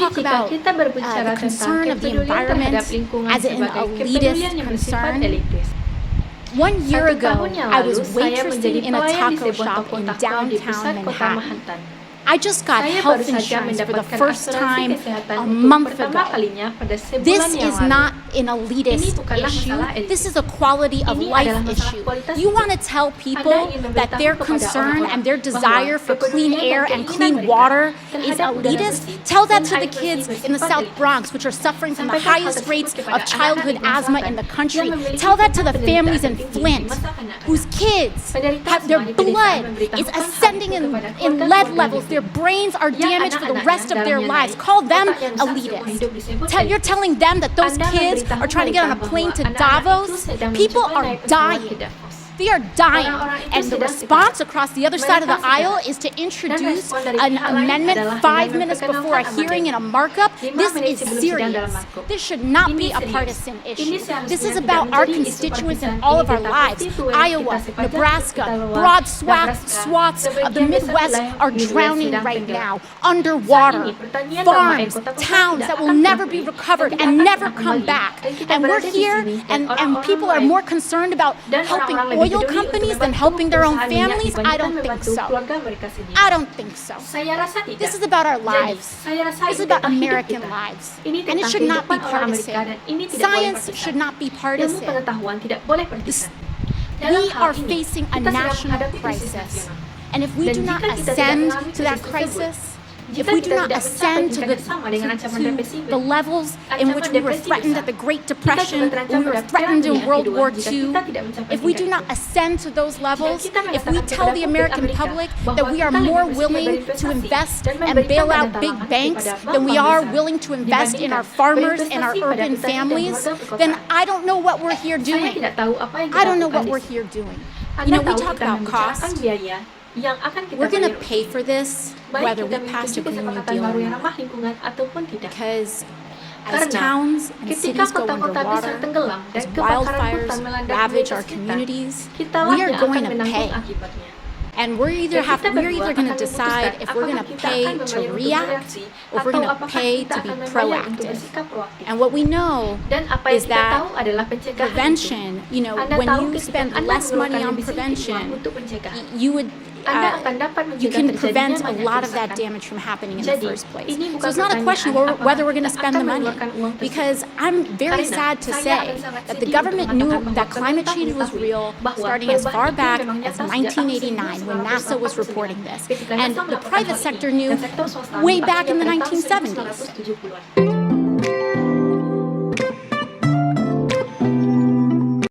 talk about the concern of the environment as an elitist concern. 1 year ago, I was waitressing in a taco shop in downtown Manhattan. I just got health insurance for the first time a month ago. This is not an elitist issue. This is a quality of life issue. You want to tell people that their concern and their desire for clean air and clean water is elitist? Tell that to the kids in the South Bronx, which are suffering from the highest rates of childhood asthma in the country. Tell that to the families in Flint, whose kids have their blood is ascending in lead levels. Their brains are damaged for the rest of their lives. Call them elitist. You're telling them that those kids are trying to get on a plane to Davos? People are dying. They are dying. And the response across the other side of the aisle is to introduce an amendment 5 minutes before a hearing and a markup. This is serious. This should not be a partisan issue. This is about our constituents in all of our lives. Iowa, Nebraska, broad swaths of the Midwest are drowning right now, underwater. Farms, towns that will never be recovered and never come back. And we're here, and people are more concerned about helping oil companies than helping their own families? I don't think so. I don't think so. This is about our lives. This is about American lives. And it should not be partisan. Science should not be partisan. We are facing a national crisis. And if we do not ascend to that crisis, if we do not ascend to the levels in which we were threatened at the Great Depression, when we were threatened in World War II, if we do not ascend to those levels, if we tell the American public that we are more willing to invest and bail out big banks than we are willing to invest in our farmers and our urban families, then I don't know what we're here doing. I don't know what we're here doing. You know, we talk about cost. We're going to pay for this whether we pass a Green New Deal or not. Because as towns and cities go underwater, as wildfires ravage our communities, we are going to pay. And we're either going to decide if we're going to pay to react or if we're going to pay to be proactive. And what we know is that prevention, you know, when you spend less money on prevention, you can prevent a lot of that damage from happening in the first place. So it's not a question whether we're going to spend the money, because I'm very sad to say that the government knew that climate change was real starting as far back as 1989 when NASA was reporting this. And the private sector knew way back in the 1970s.